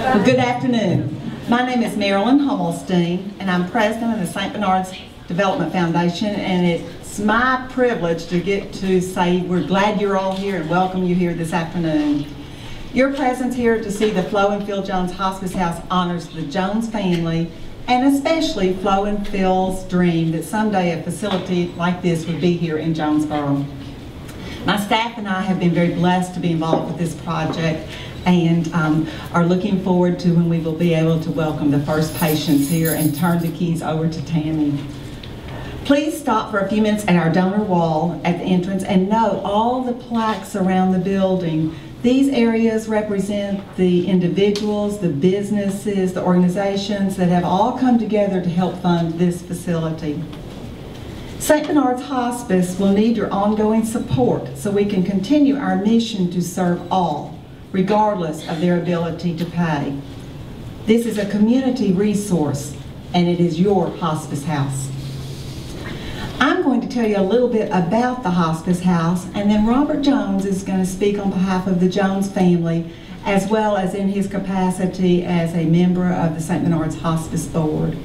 Well, good afternoon. My name is Marilyn Hummelstein, and I'm president of the St. Bernard's Development Foundation, and it's my privilege to get to say we're glad you're all here and welcome you here this afternoon. Your presence here to see the Flo and Phil Jones Hospice House honors the Jones family, and especially Flo and Phil's dream that someday a facility like this would be here in Jonesboro. My staff and I have been very blessed to be involved with this project and are looking forward to when we will be able to welcome the first patients here and turn the keys over to Tammy. Please stop for a few minutes at our donor wall at the entrance and note all the plaques around the building. These areas represent the individuals, the businesses, the organizations that have all come together to help fund this facility. St. Bernard's Hospice will need your ongoing support so we can continue our mission to serve all, regardless of their ability to pay. This is a community resource, and it is your hospice house. I'm going to tell you a little bit about the hospice house, and then Robert Jones is going to speak on behalf of the Jones family, as well as in his capacity as a member of the St. Bernard's Hospice Board.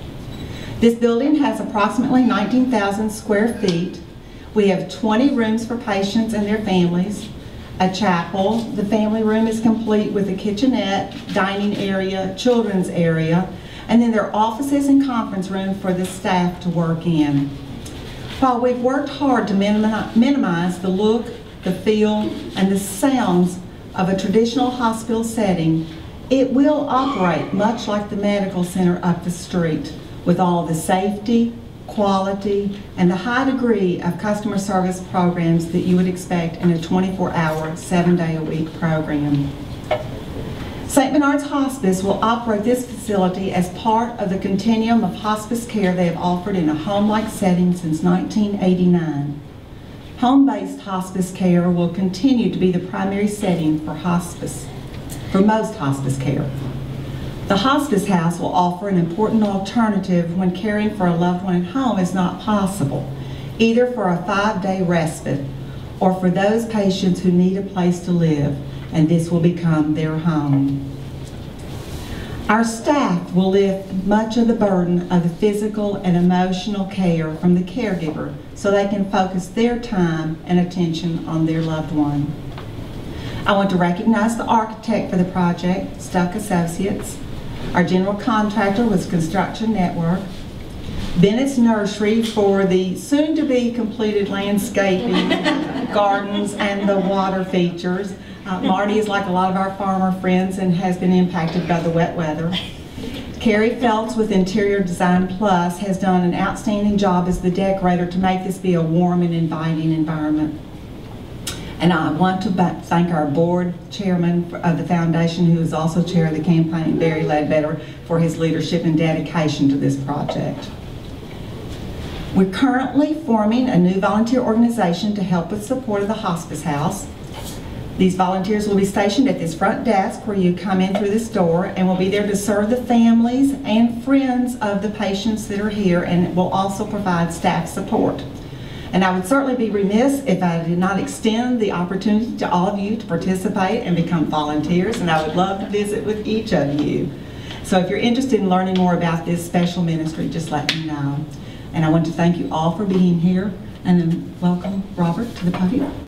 This building has approximately 19,000 square feet. We have 20 rooms for patients and their families, a chapel. The family room is complete with a kitchenette, dining area, children's area, and then there are offices and conference room for the staff to work in. While we've worked hard to minimize the look, the feel, and the sounds of a traditional hospital setting, it will operate much like the medical center up the street, with all the safety, quality, and the high degree of customer service programs that you would expect in a 24-hour, 7-day-a-week program. St. Bernard's Hospice will operate this facility as part of the continuum of hospice care they have offered in a home-like setting since 1989. Home-based hospice care will continue to be the primary setting for hospice, for most hospice care. The hospice house will offer an important alternative when caring for a loved one at home is not possible, either for a 5-day respite or for those patients who need a place to live, and this will become their home. Our staff will lift much of the burden of the physical and emotional care from the caregiver so they can focus their time and attention on their loved one. I want to recognize the architect for the project, Stuck Associates. Our general contractor was Construction Network. Bennett's Nursery for the soon-to-be completed landscaping, gardens, and the water features. Marty is like a lot of our farmer friends and has been impacted by the wet weather. Carrie Phelps with Interior Design Plus has done an outstanding job as the decorator to make this be a warm and inviting environment. And I want to thank our board chairman of the foundation, who is also chair of the campaign, Barry Ledbetter, for his leadership and dedication to this project. We're currently forming a new volunteer organization to help with support of the hospice house. These volunteers will be stationed at this front desk where you come in through this door, and will be there to serve the families and friends of the patients that are here, and will also provide staff support. And I would certainly be remiss if I did not extend the opportunity to all of you to participate and become volunteers, and I would love to visit with each of you. So if you're interested in learning more about this special ministry, just let me know. And I want to thank you all for being here, and then welcome Robert to the podium.